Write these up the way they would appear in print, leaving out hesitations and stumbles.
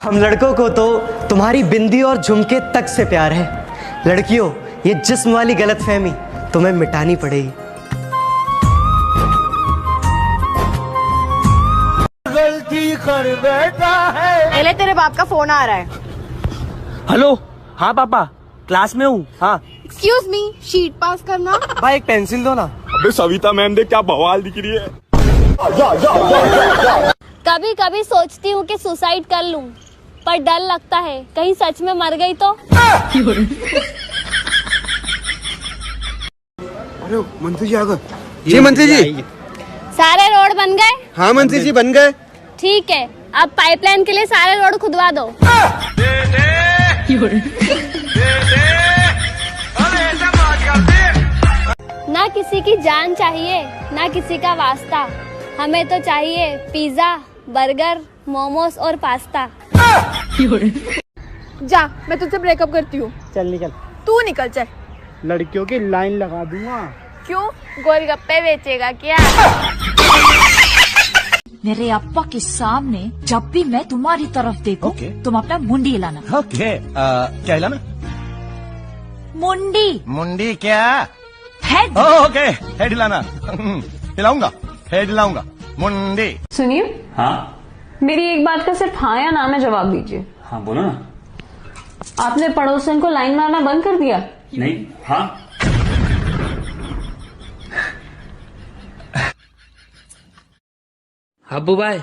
हम लड़कों को तो तुम्हारी बिंदी और झुमके तक से प्यार है। लड़कियों, ये जिस्म वाली गलतफहमी तुम्हें मिटानी पड़ेगी। गलती कर बैठा है। पहले तेरे बाप का फोन आ रहा है। हेलो, हाँ पापा, क्लास में हूँ। हाँ एक्सक्यूज मी, शीट पास करना। भाई एक पेंसिल दो ना। अबे सविता मैम देख क्या बवाल दिख रही है। कभी कभी सोचती हूँ कि सुसाइड कर लूं, पर डर लगता है कहीं सच में मर गई तो। अरे मंत्री जी आ गए। जी मंत्री जी। सारे रोड बन गए? हाँ मंत्री जी बन गए। ठीक है, अब पाइपलाइन के लिए सारे रोड खुदवा दो। ना किसी की जान चाहिए, ना किसी का वास्ता, हमें तो चाहिए पिज्जा, बर्गर, मोमोज और पास्ता। जा, मैं तुझसे ब्रेकअप करती हूँ। चल निकल। तू निकल चल। लड़कियों की लाइन लगा दूंगा। क्यों, गोलगप्पे बेचेगा क्या? मेरे अप्पा के सामने जब भी मैं तुम्हारी तरफ देखूं, तुम अपना मुंडी हिलाना। ओके, क्या हिलाना? मुंडी। मुंडी क्या? हेड। ओके, हेड हिलाना। हिलाऊंगा, हेड हिलाऊंगा, मुंडी। सुनिए। हाँ मेरी एक बात का सिर्फ हाँ या ना में जवाब दीजिए। हाँ बोलो ना। आपने पड़ोसन को लाइन मारना बंद कर दिया? नहीं। हाँ हब्बू भाई,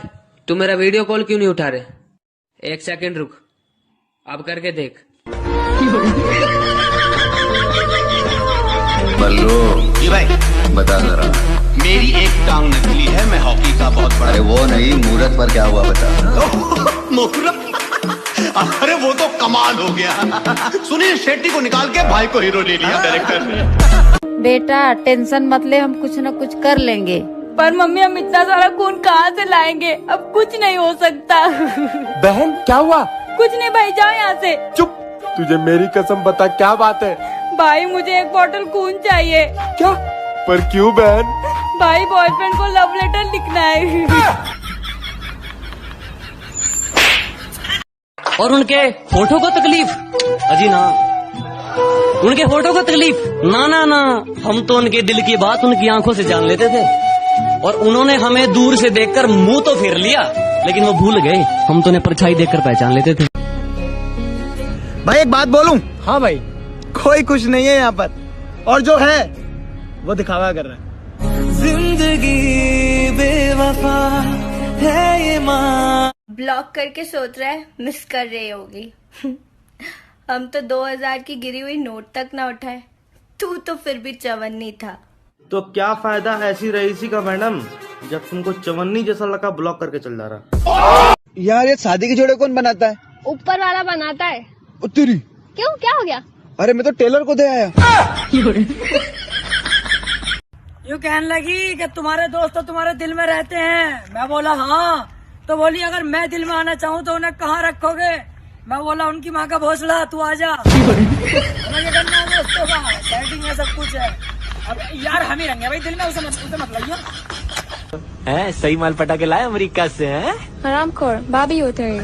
तू मेरा वीडियो कॉल क्यों नहीं उठा रहे? एक सेकंड रुक, अब करके देख। बल्लू जी भाई बता जरा। मेरी एक टांग नकली है, मैं हॉकी का बहुत बड़ा। अरे वो नहीं, मुहूर्त पर क्या हुआ बता। मुहूर्त? अरे वो तो कमाल हो गया। सुनील शेट्टी को निकाल के भाई को हीरो ले लिया डायरेक्टर ने। बेटा टेंशन मत ले, हम कुछ न कुछ कर लेंगे। पर मम्मी, हम इतना सारा खून कहाँ से लाएंगे? अब कुछ नहीं हो सकता। बहन क्या हुआ? कुछ नहीं भाई, जाओ यहाँ से। चुप, तुझे मेरी कसम बता क्या बात है? भाई मुझे एक बॉटल खून चाहिए। क्या? पर क्यों बहन? भाई बॉयफ्रेंड को लव लेटर लिखना है। और उनके फोटो को तकलीफ? अजी ना, उनके फोटो को तकलीफ ना ना ना, हम तो उनके दिल की बात उनकी आंखों से जान लेते थे। और उन्होंने हमें दूर से देखकर मुंह तो फेर लिया, लेकिन वो भूल गए हम तो उन्हें परछाई देखकर पहचान लेते थे। भाई एक बात बोलूं? हाँ भाई, कोई कुछ नहीं है यहाँ पर, और जो है वो दिखावा कर रहा है। जिंदगी बेवफा है ये माँ। ब्लॉक करके सोच रहा है मिस कर रही होगी। हम तो 2000 की गिरी हुई नोट तक ना उठाए, तू तो फिर भी चवन्नी था। तो क्या फायदा ऐसी रईसी का मैडम, जब तुमको चवन्नी जैसा लगा ब्लॉक करके चल जा रहा। यार ये शादी के जोड़े कौन बनाता है? ऊपर वाला बनाता है। तेरी क्यों, क्या हो गया? अरे मैं तो टेलर को दे आया। यूँ कहने लगी कि तुम्हारे दोस्त तो तुम्हारे दिल में रहते हैं। मैं बोला हाँ, तो बोली अगर मैं दिल में आना चाहूँ तो उन्हें कहाँ रखोगे? मैं बोला उनकी माँ का भोसला, तू आजा। मुझे करना है दोस्तों का, सेटिंग में सब कुछ है। अब यार हम ही रहेंगे भाई दिल में, उसे मत लाइए। सही माल पटा के लाए अमेरिका से हैं? हरामखोर भाभी होते हैं।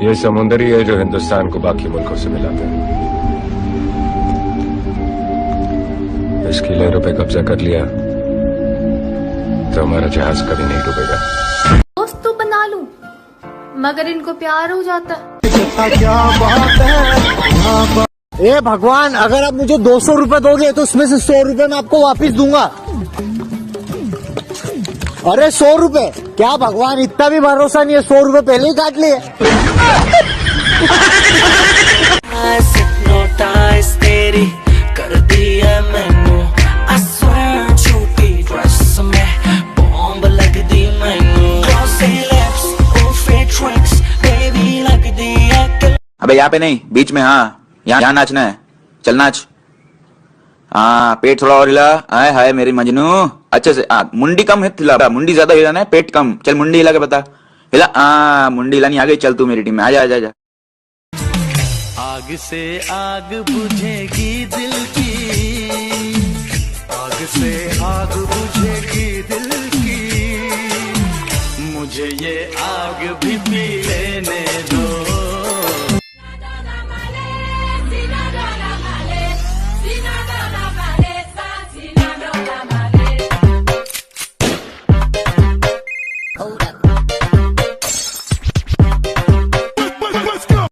ये समुंदर ही है जो हिंदुस्तान को बाकी मुल्कों से मिलाता है। इसकी लहरों पे कब्जा कर लिया तो हमारा जहाज कभी नहीं डूबेगा। दोस्त तो बना लूं, मगर इनको प्यार हो जाता। क्या बात है? ए भगवान, अगर आप मुझे 200 रुपए दोगे तो उसमें से 100 रुपए मैं आपको वापस दूंगा। अरे 100 रुपए क्या भगवान, इतना भी भरोसा नहीं है? 100 रुपए पहले ही काट लिए। तेरी कर दिया मैनू, I swear झूठी ड्रेस में बॉम्ब लग दी मैनू। अबे यहाँ पे नहीं, बीच में। हाँ यहाँ नाचना है, चल नाच। हाँ पेट थोड़ा और हिला। हाय हाय मेरी मजनू, अच्छे से। मुंडी कम हिला, मुंडी ज्यादा हिलाना है, पेट कम। चल मुंडी हिला के बता। हिला। मुंडी हिलानी आ गई। चल तू मेरी टीम में आजा आजा आजा। आग से आग बुझेगी दिल की, आग से आग बुझेगी दिल की। मुझे ये आग भी पी लेने दो।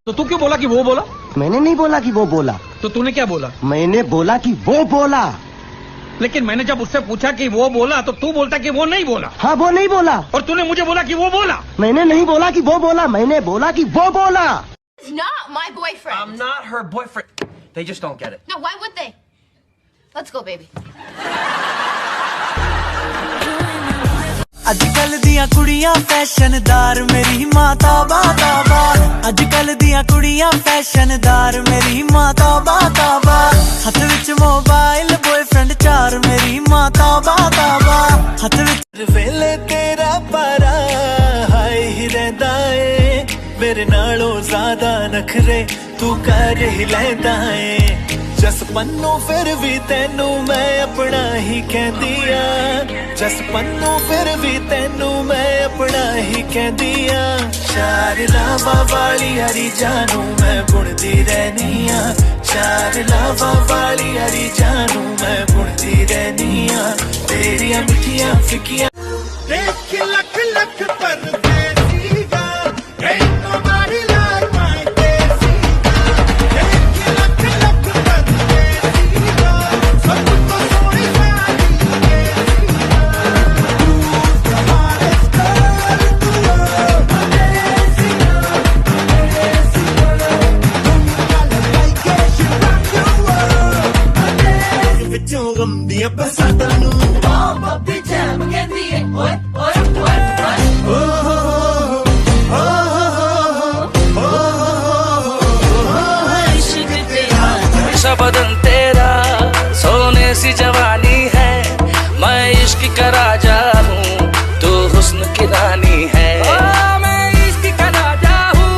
तो तू क्यों बोला कि वो बोला? मैंने नहीं बोला कि वो बोला, तो तूने क्या बोला? मैंने बोला कि वो बोला। लेकिन मैंने जब उससे पूछा कि वो बोला तो तू बोलता कि वो नहीं बोला। हाँ, वो नहीं बोला। और तूने मुझे बोला कि वो बोला। मैंने नहीं बोला कि वो बोला, मैंने बोला कि वो बोला। Not my boyfriend. I'm not her boyfriend. They just don't get it. No, why would they? Let's go, baby. अजकल दियां कुड़ियां फैशनदार मेरी माता बाताबा। अजकल दियां कुड़ियां फैशनदार मेरी माता बाताबा। हथ विच मोबाइल बॉयफ्रेंड चार मेरी माता बाताबा। हथ विच वेले तेरा पारा हाय ही रहिंदा ए। मेरे नालों ज्यादा नखरे तू कर ही लैंदा ए। जस पन्नू फिर भी तेनू मैं अपना ही कहदी आ। जस पन्नू फिर भी तेनू मैं अपना ही कहदी आ। चार लावा वाली हरी जानू मैं बुनदी रहनी आ। चार लावा वाली हरी जानू मैं बुनदी रहनी आ। तेरियां मिठियां फिकियां देख लख लख पर बेसीगा। Ain't nobody like my Desiga। देख लख लख पर बेसीगा। सब तो सोनी सारी Desiga। Who's the hottest girl in the world? Desiga, Desiga। तुम like it, she rock your world। Desiga। विचों गम दियां बरसातां नू Pop up the jam कहंदी है ओए ओए ओए ओए। बदन तेरा सोने सी जवानी है। मैं इश्क का राजा हूँ तू हुस्न की रानी है। मैं इश्क का राजा हूँ।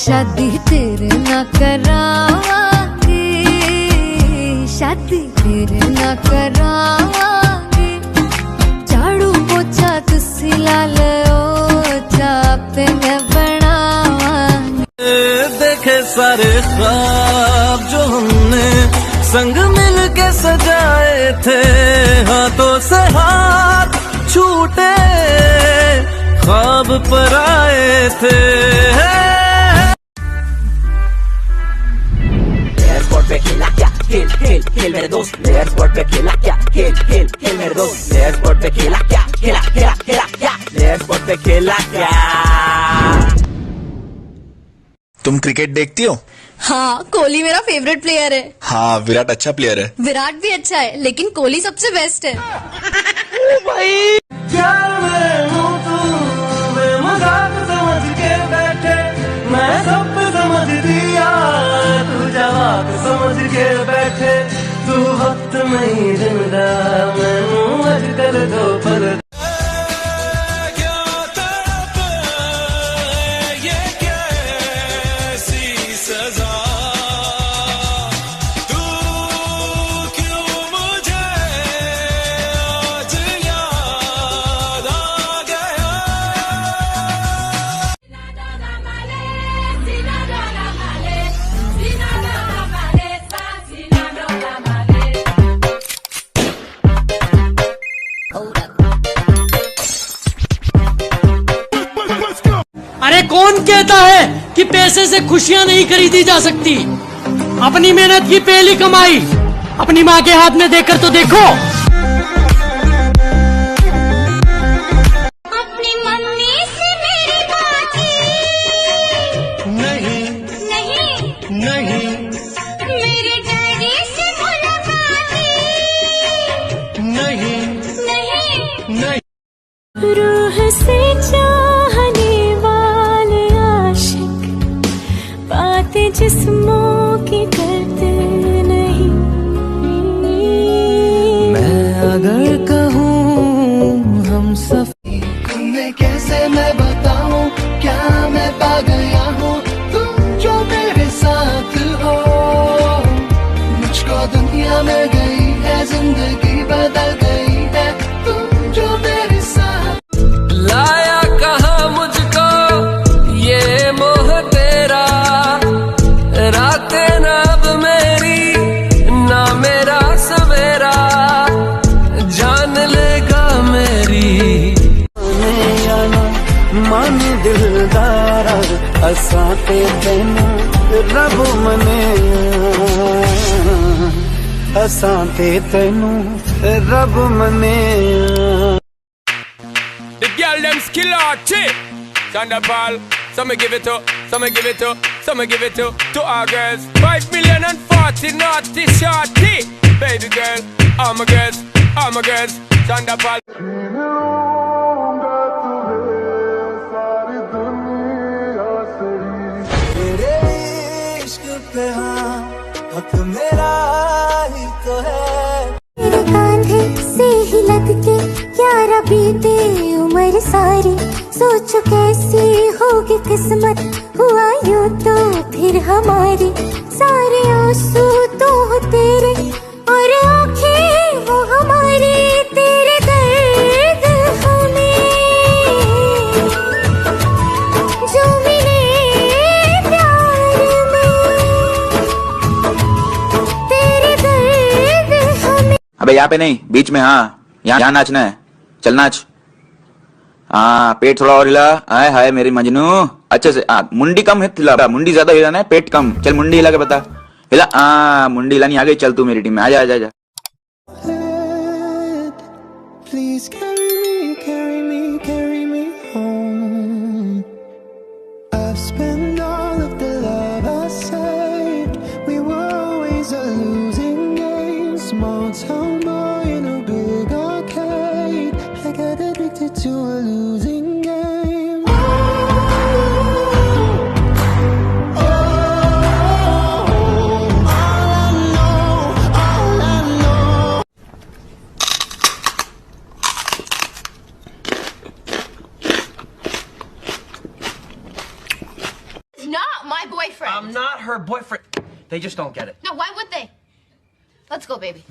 शादी तेरे ना करावांगी। शादी तेरे ना करावांगी। झाड़ू पोछा तुसी ला लो चापे मैं बनावांगी। देखे सारे ख्वाब जो हमने संग मिल के सजाए थे। हाथों से हाथ छूटे ख्वाब पर आए थे। एयरपोर्ट पे खेला क्या खेल खेल खेल मेरे दोस्त। एयरपोर्ट पे खेला क्या खेल खेल खेल मेरे दोस्त। एयरपोर्ट पे खेला क्या खेला खेला खेला क्या। एयरपोर्ट पे खेला क्या। तुम क्रिकेट देखती हो? हाँ, कोहली मेरा फेवरेट प्लेयर है। हाँ, विराट अच्छा प्लेयर है। विराट भी अच्छा है लेकिन कोहली सबसे बेस्ट है। भाई क्या मैं हूँ तू मैं मजाक समझ के बैठे। मैं सब समझ दिया तू जवाब समझ के बैठे। तू वक्त में ही जिंदा मैं हूँ आजकल दो पल। अरे कौन कहता है कि पैसे से खुशियां नहीं खरीदी जा सकती। अपनी मेहनत की पहली कमाई अपनी माँ के हाथ में देकर तो देखो। अपनी मम्मी से मेरी बात नहीं नहीं नहीं मेरे डैडी से मुलाकात ते तेनू रब मने असां ते तेनू रब मने The girl them skill arty Thunderball Some give it to Some give it to Some give it to our girls 5,040,000 naughty shorty Baby girl All my girls All my girls Thunderball तेरे इश्क पे हाँ हक मेरा ही तो है तेरे कांधे से ही लग के यारा बीते उम्र सारी सोचो कैसी होगी किस्मत हुआ यूं तो फिर हमारी सारे आंसू तो हो तेरे और आंखें वो हमारी तेरे दर्द हमें जो मिले प्यार में तेरे दर्द हमें। अबे यहाँ पे नहीं, बीच में। हाँ यहाँ नाचना है, चल नाच। हाँ पेट थोड़ा और हिला। हाय हाय मेरी मजनू, अच्छे से। मुंडी कम हिला, मुंडी ज्यादा हिलाना है, पेट कम। चल मुंडी हिला के बता, हिला। मुंडी हिलानी आ गई। चल तू मेरी टीम में आजा आजा आजा। Please carry me home. I've spent all of the love I saved. We were always a losing game. Small town boy in a big arcade. I got addicted to a losing game. Not my boyfriend. I'm not her boyfriend. They just don't get it. No, why would they? Let's go, baby.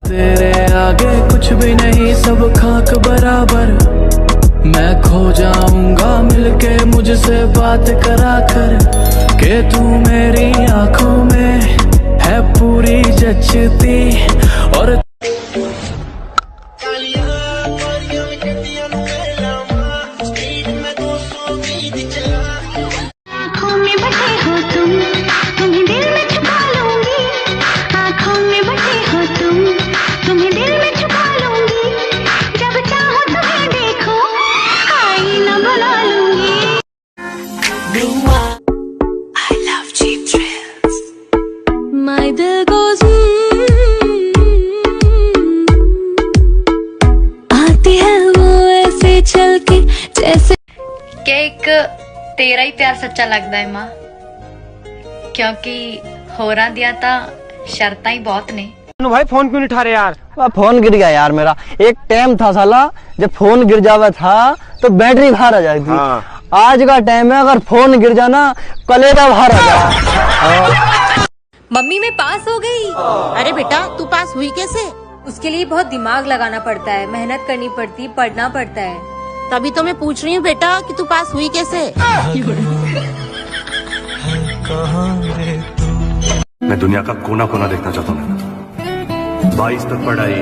तेरे आगे कुछ भी नहीं, सब खाक बराबर। मैं खो जाऊंगा मिलके मुझसे बात करा कर के तू मेरी आंखों में है पूरी जचती। और आँखों में बसे हो तुम, तुम्हें दिल में छुपा लूंगी। आँखों में बसे हो तुम, तुम्हें दिल में छुपा लूंगी। जब चाहो तुम्हें देखो, आईना बना लूंगी। I love cheap thrills. My दिल goes आती है वो ऐसे चल के जैसे। केक तेरा ही प्यार सच्चा लगता है मां, क्योंकि होरां दिया ता शर्तां ही बहुत ने। भाई फोन क्यों नहीं उठा रहे यार? फोन गिर गया यार मेरा। एक टाइम था साला जब फोन गिर जावा था तो बैटरी बाहर आ जाती थी। आज का टाइम है अगर फोन गिर जाना कलेजा बाहर आ जाए। मम्मी मैं पास हो गई। अरे बेटा तू पास हुई कैसे? उसके लिए बहुत दिमाग लगाना पड़ता है, मेहनत करनी पड़ती, पढ़ना पड़ता है। तभी तो मैं पूछ रही हूँ बेटा कि तू पास हुई कैसे? मैं दुनिया का कोना कोना देखना चाहता हूँ। 22 तक पढ़ाई,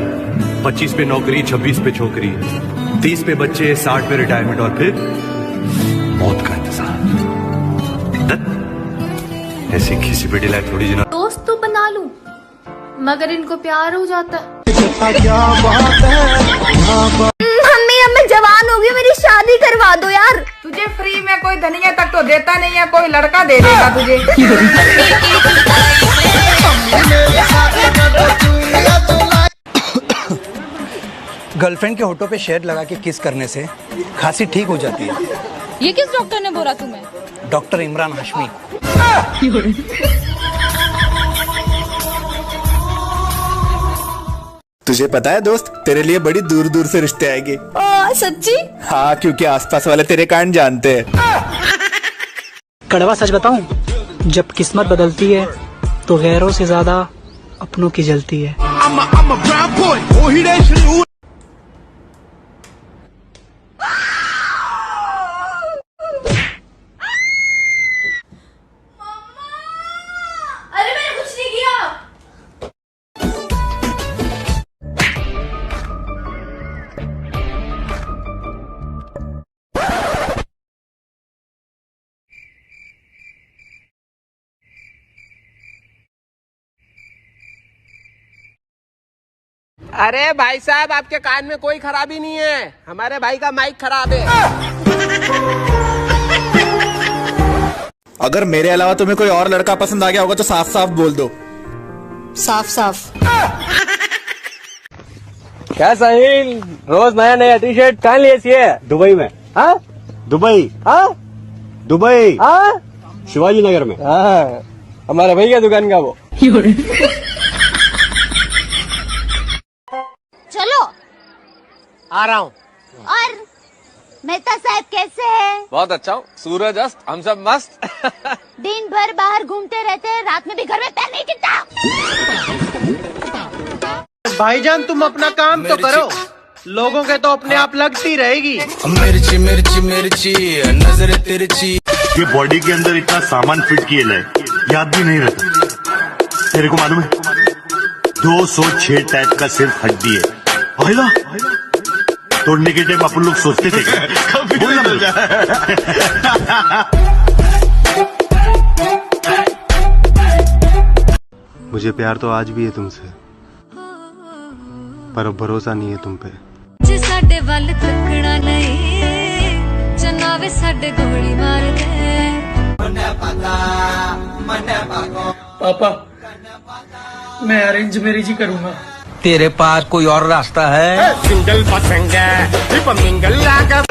25 पे नौकरी, 26 पे छोकरी, 30 पे बच्चे, 60 पे रिटायरमेंट और फिर मौत का इंतजार। ऐसी खिसी पिटी लाइफ थोड़ी जीना। दोस्त तो बना लूं, मगर इनको प्यार हो जाता है। मम्मी अब मैं जवान हो गई, मेरी शादी करवा दो यार। तुझे फ्री में कोई धनिया तक तो देता नहीं है, कोई लड़का दे देगा तुझे। गर्लफ्रेंड के होठों पे शहद लगा के किस करने से खांसी ठीक हो जाती है। ये किस डॉक्टर ने बोला तुम्हें? डॉक्टर इमरान हाशमी। तुझे पता है दोस्त, तेरे लिए बड़ी दूर दूर से रिश्ते आएंगे। सच्ची? हाँ, क्योंकि आसपास वाले तेरे कांड जानते हैं। कड़वा सच बताऊं, जब किस्मत बदलती है तो गैरों से ज्यादा अपनों की जलती है। अरे मैंने कुछ नहीं किया। अरे भाई साहब, आपके कान में कोई खराबी नहीं है, हमारे भाई का माइक खराब है। अगर मेरे अलावा तुम्हें कोई और लड़का पसंद आ गया होगा तो साफ साफ बोल दो। साफ साफ। क्या साहिल, रोज नया नया टी शर्ट कहाँ लिए है? दुबई में। हाँ, दुबई। हाँ, दुबई। हाँ, शिवाजी नगर में। हाँ, हमारे भैया दुकान का वो। चलो आ रहा हूँ। और मेहता साहब कैसे हैं? बहुत अच्छा हूँ, सूरज अस्त, हम सब मस्त। दिन भर बाहर घूमते रहते हैं, रात में भी घर में पैर नहीं टिकता। भाईजान तुम अपना काम तो करो, लोगों के तो अपने आप लगती रहेगी। मिर्ची मिर्ची मिर्ची नजर तिरछी। ये बॉडी के अंदर इतना सामान फिट किए लाए, याद भी नहीं रहता। तेरे को मालूम है 206 टाइप का सिर्फ हड्डी है। आइला तोड़ने के टाइम अपन लोग सोचते थे मुझे प्यार तो आज भी है तुमसे, पर अब भरोसा नहीं है तुम पे। जे साडे वल तकना नहीं, चनावे साडे गोली मार दे। पापा, मैं अरेंज मैरिज ही करूंगा। तेरे पास कोई और रास्ता है? सिंगल पसंद है, मिंगल लागा।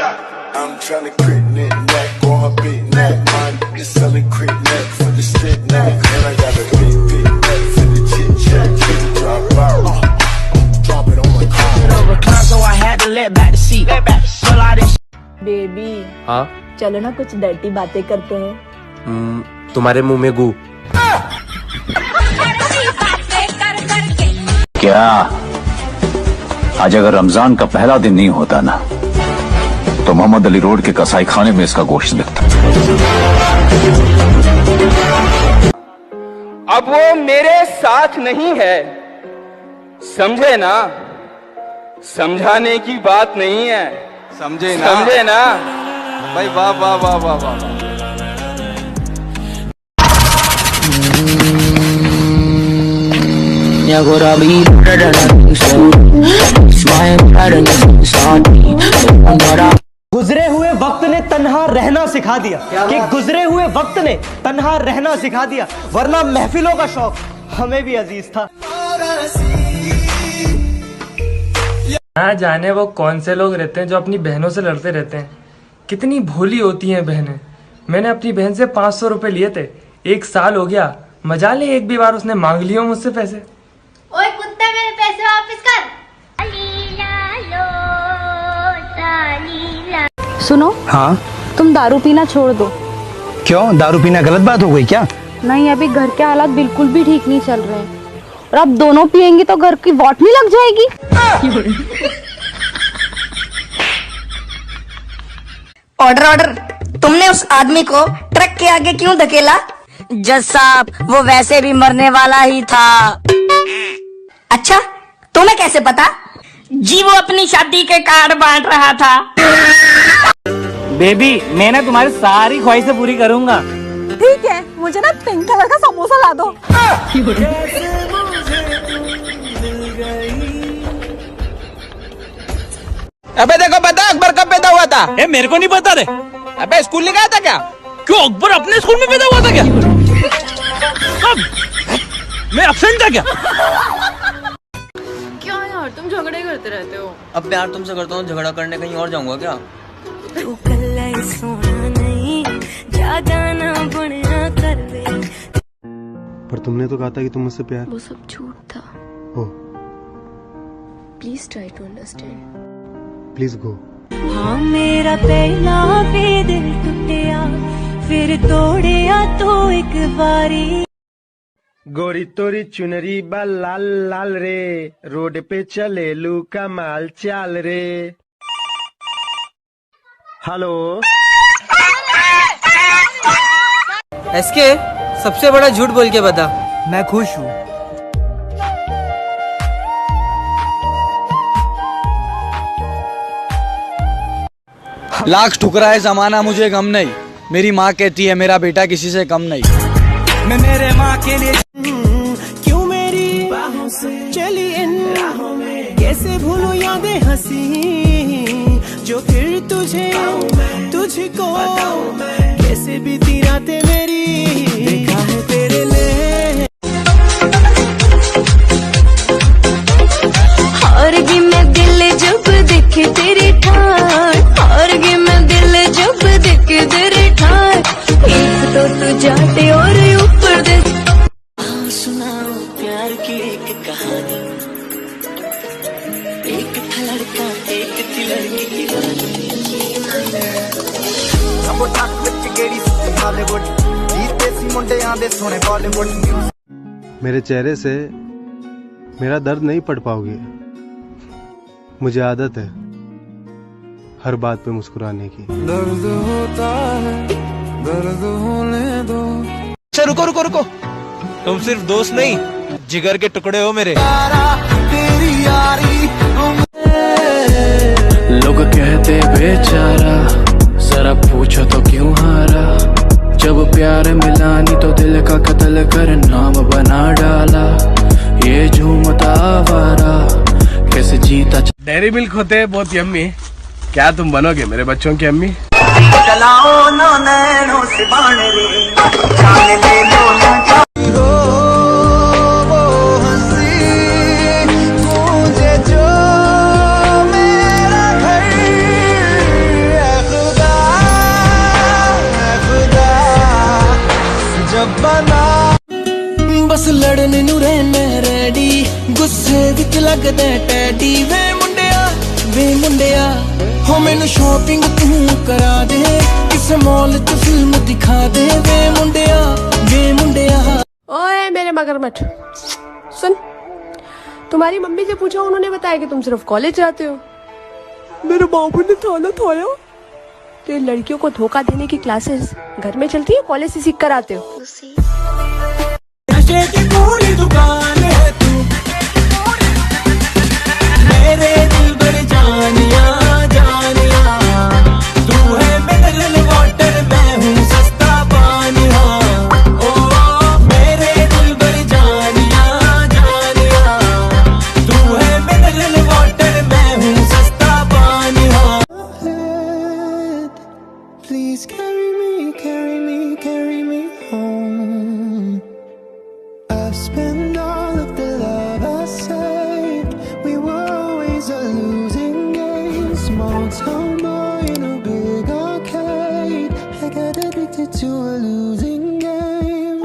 बेबी, हाँ, चलो ना कुछ डर्टी बातें करते हैं। तुम्हारे मुंह में गू। क्या आज अगर रमजान का पहला दिन नहीं होता ना, तो मोहम्मद अली रोड के कसाई खाने में इसका गोश्त बिकता। अब वो मेरे साथ नहीं है, समझे ना? समझाने की बात नहीं है, समझे ना? समझे ना भाई? वाह वाह वाह वाह वाह। गुजरे हुए वक्त ने तन्हा रहना सिखा दिया, कि गुजरे हुए वक्त ने तन्हा रहना सिखा दिया, वरना महफिलों का शौक हमें भी अजीज था। ना जाने वो कौन से लोग रहते हैं जो अपनी बहनों से लड़ते रहते हैं। कितनी भोली होती हैं बहनें। मैंने अपनी बहन से 500 रुपए लिए थे, 1 साल हो गया, मजा ले एक भी बार उसने मांग लिया मुझसे पैसे। ओए कुत्ता, मेरे पैसे वापस कर। सुनो, हाँ तुम दारू पीना छोड़ दो। क्यों, दारू पीना गलत बात हो गई क्या? नहीं, अभी घर के हालात बिल्कुल भी ठीक नहीं चल रहे हैं, और अब दोनों पियेंगी तो घर की वॉट नहीं लग जाएगी। Order order. तुमने उस आदमी को ट्रक के आगे क्यों धकेला? जज साहब, वो वैसे भी मरने वाला ही था। अच्छा, तुम्हें कैसे पता? जी वो अपनी शादी के कार्ड बांट रहा था। बेबी, मैं ना तुम्हारी सारी ख्वाहिशें पूरी करूंगा। ठीक है, मुझे ना पिंक कलर का समोसा ला दो। अबे देखो, पता अकबर कब पैदा हुआ था? ए, मेरे को नहीं पता रे। अबे स्कूल नहीं गया था क्या? क्यों, अकबर अपने स्कूल में पैदा हुआ था क्या? कब? मैं एब्सेंट था क्या? क्या यार, तुम झगड़े करते रहते हो। अब प्यार तुमसे करता हूँ, झगड़ा करने कहीं और जाऊंगा क्या? तू कल्ला ही सोना नहीं, ज्यादा ना बनना कर दे। पर तुमने तो कहा था कि तुम मुझसे प्यार। वो सब झूठ था। हो, please try to understand. Please go. हाँ, मेरा पहला भी दिल टूटिया, फिर तोड़िया तो एक बारी। गोरी तोरी चुनरी बा लाल लाल रे, रोड पे चले लू का माल चाल रे। हेलो एसके, सबसे बड़ा झूठ बोल के बता। मैं खुश हूँ। लाख ठुकराए जमाना मुझे गम नहीं, मेरी माँ कहती है मेरा बेटा किसी से कम नहीं। मैं मेरे माँ के लिए क्यों मेरी बाहों से चली इन राहों में, कैसे भूलूं यादें हंसी जो फिर तुझको कैसे बीती रातें मेरी, देखा है तेरे लिए। हारगी मैं दिल जब देखे तेरी ठार, हारगी मैं दिल जब देखे तेरी ठार, एक तो तू जाते और ऊपर दे। सुनाओ प्यार की एक कहानी, एक था लड़का एक थी लड़की की रानी। मेरे चेहरे से मेरा दर्द नहीं पढ़ पाओगे। मुझे आदत है हर बात पे मुस्कुराने की। दर्द होता है दर्द होने दो। अच्छा रुको रुको रुको, तुम सिर्फ दोस्त नहीं जिगर के टुकड़े हो मेरे। तेरी यारी लोग कहते बेचारा, जरा पूछो तो क्यों हारा, जब प्यार मिलानी तो दिल का कत्ल कर नाम बना डाला, ये झूमता आवारा कैसे जीता। डेयरी मिल्क होते हैं बहुत यम्मी, क्या तुम बनोगे मेरे बच्चों की अम्मी? चलाओ ना नैनों से बाण रे, जान ले लो ना वो हंसी मुझे जो मेरा घर है खुदा जब बना, बस लड़ने नू रहना रेडी, गुस्से विच लगदा टैडी। वे मुंडिया हो मैनू शॉपिंग तू करा दे, किस मॉल च फिल्म दिखा दे। वे मुंडिया। ओए मेरे मगरमच्छ सुन, तुम्हारी मम्मी से पूछा, उन्होंने बताया कि तुम सिर्फ कॉलेज जाते हो। मेरे बाबू ने थाना थाया तो लड़कियों को धोखा देने की क्लासेस घर में चलती है, कॉलेज से सीख कर आते हो। नशे की पूरी दुकान है तू, मेरे दिल भर जानिया जानिया, तू है मिनरल वाटर मैं हूँ सस्ता पानी। ओ मेरे दिल भर जानिया जानिया, तू है मिनरल वाटर मैं हूँ सस्ता पानी। Please carry me home. I've spent all of the love I saved. We were always a losing game. Small town boy in a big arcade. I got addicted to a losing game.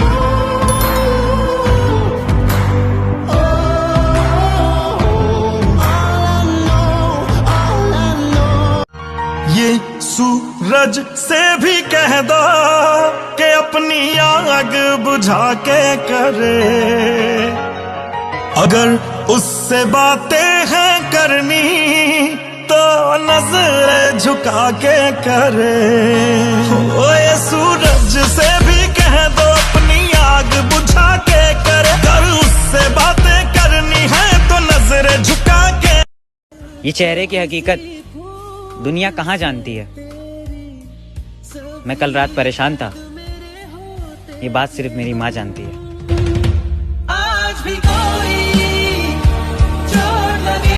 ये सूरज से भी कह दो कि अपनी आग बुझा के करे, अगर उससे बातें हैं करनी तो नजर झुका के करे। ओ ये सूरज से भी कह दो अपनी आग बुझा के करे, अगर उससे बातें करनी है तो नजर झुका के। ये चेहरे की हकीकत दुनिया कहाँ जानती है। मैं कल रात परेशान था, ये बात सिर्फ मेरी माँ जानती है। आज भी कोई चोट लगे।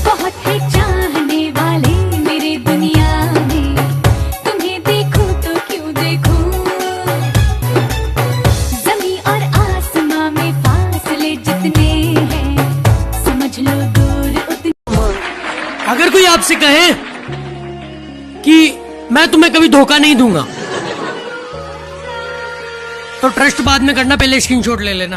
बहुत है चाहने वाले मेरे दुनिया में, तुम्हें देखूं तो क्यों देखूं, ज़मीं और आसमां में फासले जितने हैं, समझ लो दूर उतने। अगर कोई आपसे कहे कि मैं तुम्हें कभी धोखा नहीं दूंगा तो ट्रस्ट बाद में करना, पहले स्क्रीनशॉट ले लेना।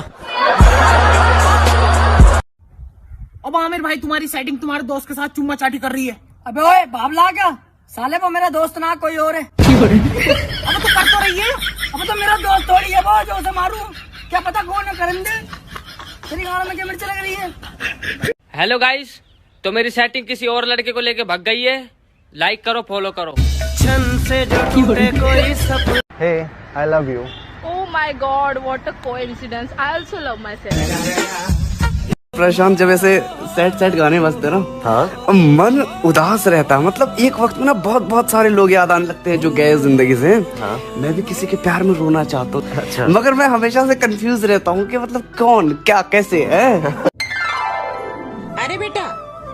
अब आमिर भाई तुम्हारी सेटिंग तुम्हारे दोस्त के साथ चुम्मा चाटी कर रही है। अबे ओए बाबला क्या साले, वो मेरा दोस्त ना कोई और है। अब तो कर तो रही है, अब तो मेरा दोस्त थोड़ी है वो जो उसे मारूं। क्या पता कौन है करेंगे, तेरी गाड़ी में क्या मिर्च लग रही है। हेलो गाइस, तो मेरी सेटिंग किसी और लड़के को लेके भाग गई है। लाइक करो, फॉलो करो। से जो टूटे कोई सपना। Hey I love you. Oh my God, what a coincidence. I also love myself. प्रशांत, जब ऐसे सैड गाने बजते ना, हाँ, मन उदास रहता है। मतलब एक वक्त में ना बहुत सारे लोग याद आने लगते हैं जो गए जिंदगी से। हाँ। मैं भी किसी के प्यार में रोना चाहता हूँ। अच्छा। मगर मैं हमेशा से कंफ्यूज रहता हूँ कि मतलब कौन, क्या, कैसे है। अरे बेटा,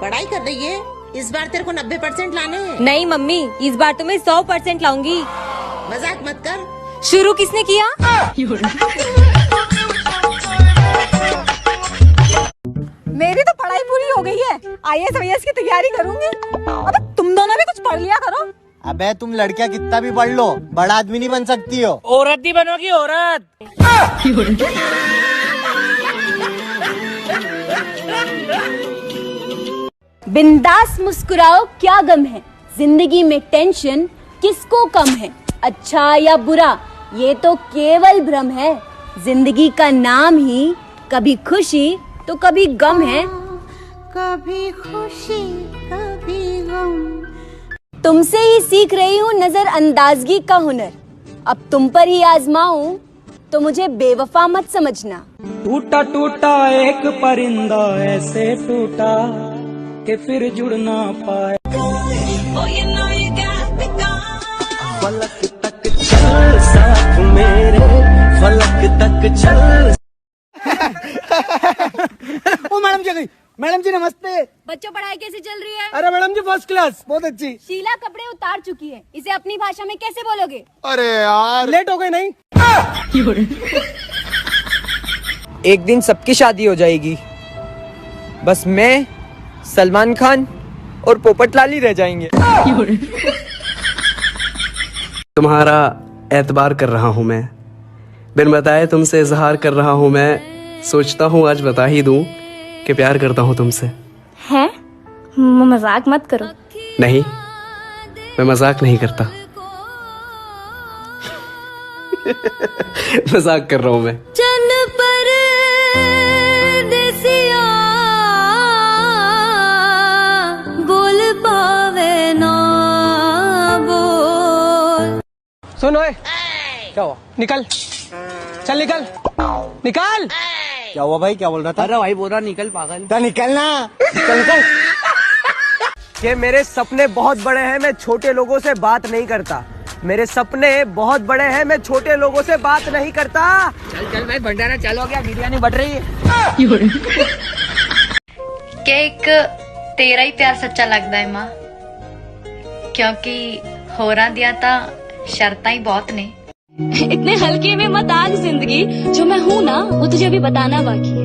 पढ़ाई कर रही है, इस बार तेरे को 90% लाने हैं। नहीं मम्मी, इस बार तो मैं 100% लाऊंगी। मजाक मत कर। शुरू किसने किया? मेरी तो पढ़ाई पूरी हो गई है, IAS IAS की तैयारी करूंगी। अबे तुम दोनों भी कुछ पढ़ लिया करो। अबे तुम लड़कियां कितना भी पढ़ लो, बड़ा आदमी नहीं बन सकती हो। औरत ही बनोगी, औरत। बिंदास मुस्कुराओ, क्या गम है, जिंदगी में टेंशन किसको कम है, अच्छा या बुरा ये तो केवल भ्रम है, जिंदगी का नाम ही कभी खुशी तो कभी गम है, कभी खुशी कभी गम। तुमसे ही सीख रही हूँ नजर अंदाजगी का हुनर, अब तुम पर ही आजमाऊं तो मुझे बेवफा मत समझना। टूटा टूटा एक परिंदा ऐसे टूटा कि फिर जुड़ ना पाए। फलक तक चल साथ मेरे, फलक तक चल। ओ मैडम जी गई। मैडम जी नमस्ते। बच्चों पढ़ाई कैसी चल रही है? अरे मैडम जी फर्स्ट क्लास, बहुत अच्छी। शीला कपड़े उतार चुकी है, इसे अपनी भाषा में कैसे बोलोगे? अरे यार लेट हो गई नहीं। एक दिन सबकी शादी हो जाएगी, बस मैं, सलमान खान और पोपट लाली रह जाएंगे। तुम्हारा एतबार कर रहा हूँ मैं, बिन बताए तुमसे इजहार कर रहा हूँ मैं। सोचता हूँ आज बता ही दूं कि प्यार करता हूँ तुमसे। हैं? मजाक मत करो। नहीं, मैं मजाक नहीं करता। मजाक कर रहा हूँ मैं। चन पर देसिया बोल पावे ना बोल। सुन ओए, क्या हुआ? निकल, चल निकल, निकल। क्या हुआ भाई, क्या बोल रहा था? अरे भाई बोल रहा निकल पागल। तो निकलना, निकल। कि मेरे सपने बहुत बड़े हैं, मैं छोटे लोगों से बात नहीं करता। मेरे सपने बहुत बड़े हैं, मैं छोटे लोगों से बात नहीं करता। चल चल भाई, भंडारा चालू हो गया, बिरयानी बढ़ रही है। क्या एक तेरा ही प्यार सच्चा लगता है माँ, क्योंकि होरां दियां तां शर्तां ही बहुत ने। इतने हल्के में मत आग जिंदगी, जो मैं हूँ ना वो तुझे अभी बताना बाकी है।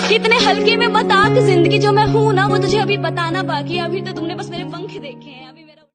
कितने हल्के में मत आग जिंदगी, जो मैं हूँ ना वो तुझे अभी बताना बाकी है। अभी तो तुमने बस मेरे पंख देखे हैं। अभी